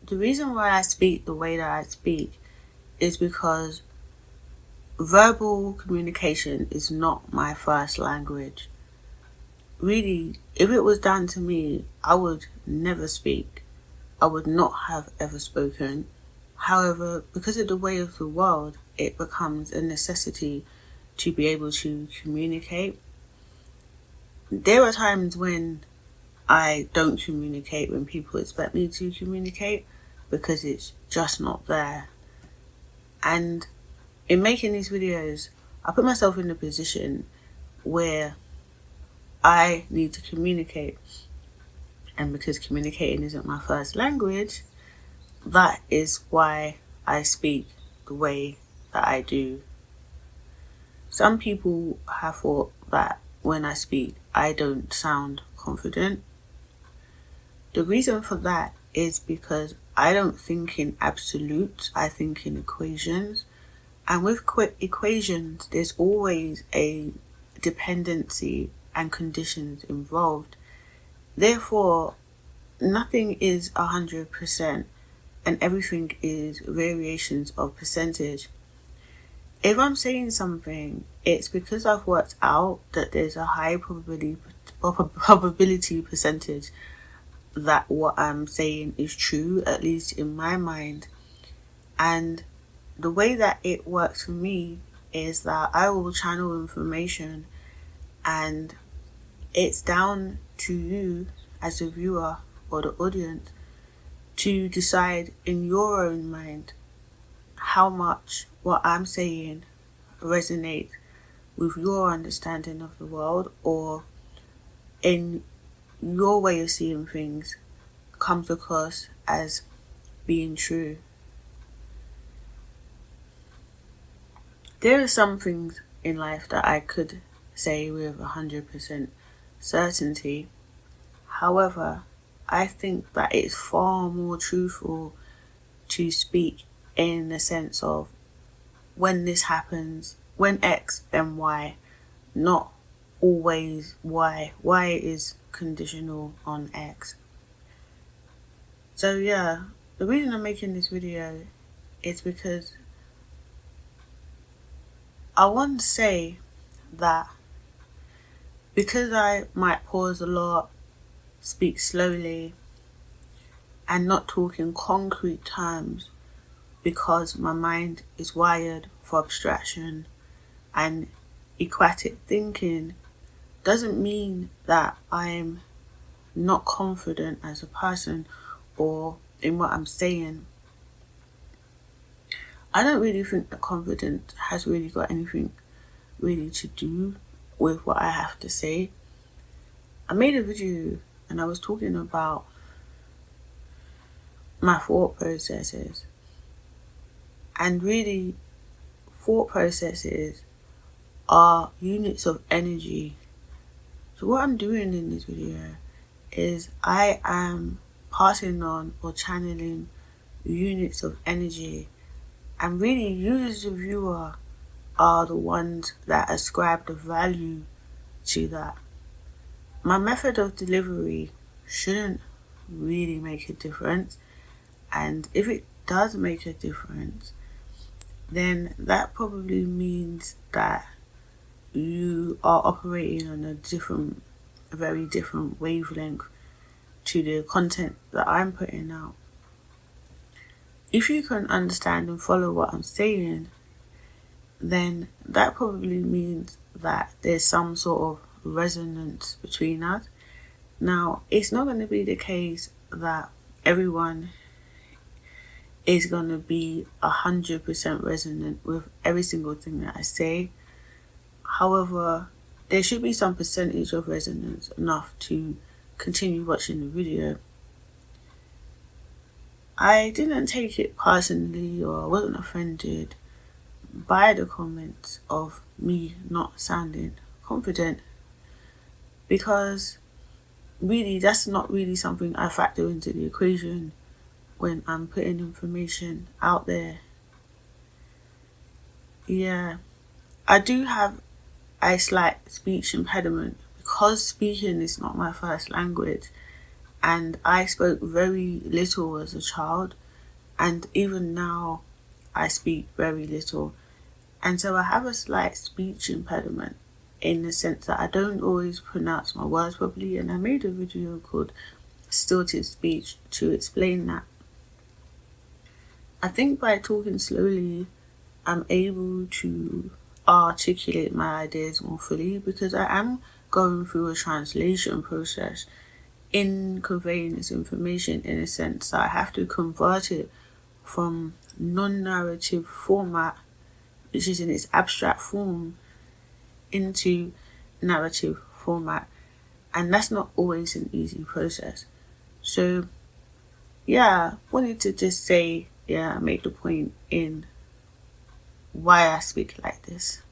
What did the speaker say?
The reason why I speak the way that I speak is because verbal communication is not my first language. Really, if it was down to me, I would never speak. I would not have ever spoken. However, because of the way of the world, it becomes a necessity to be able to communicate. There are times when I don't communicate when people expect me to communicate because it's just not there. And in making these videos, I put myself in a position where I need to communicate. And because communicating isn't my first language, that is why I speak the way that I do. Some people have thought that when I speak, I don't sound confident. The reason for that is because I don't think in absolutes, I think in equations. And with equations, there's always a dependency and conditions involved. Therefore, nothing is 100% and everything is variations of percentage. If I'm saying something, it's because I've worked out that there's a high probability percentage that what I'm saying is true, at least in my mind. And the way that it works for me is that I will channel information, and it's down to you as a viewer or the audience to decide in your own mind how much what I'm saying resonates with your understanding of the world, or in your way of seeing things comes across as being true. There are some things in life that I could say with 100% certainty. However, I think that it's far more truthful to speak in the sense of when this happens, when X, then Y, not always Y. Y is conditional on X. So yeah, the reason I'm making this video is because I want to say that because I might pause a lot, speak slowly, and not talk in concrete terms because my mind is wired for abstraction and aquatic thinking, doesn't mean that I'm not confident as a person or in what I'm saying. I don't really think that confidence has really got anything really to do with what I have to say. I made a video and I was talking about my thought processes, and really thought processes are units of energy. So what I'm doing in this video is I am passing on or channeling units of energy, and really you as a viewer are the ones that ascribe the value to that. My method of delivery shouldn't really make a difference, and if it does make a difference, then that probably means that you are operating on a very different wavelength to the content that I'm putting out. If you can understand and follow what I'm saying, then that probably means that there's some sort of resonance between us. Now, it's not going to be the case that everyone is going to be 100% resonant with every single thing that I say. However, there should be some percentage of resonance enough to continue watching the video. I didn't take it personally, or I wasn't offended by the comments of me not sounding confident, because really that's not really something I factor into the equation when I'm putting information out there. Yeah, I do have a slight speech impediment because speaking is not my first language. and I spoke very little as a child, and even now I speak very little. And so I have a slight speech impediment in the sense that I don't always pronounce my words properly, and I made a video called Stilted Speech to explain that. I think by talking slowly, I'm able to articulate my ideas more fully because I am going through a translation process in conveying this information, in a sense that I have to convert it from non-narrative format, which is in its abstract form, into narrative format, and that's not always an easy process. So yeah, wanted to just say, yeah, make the point in why I speak like this.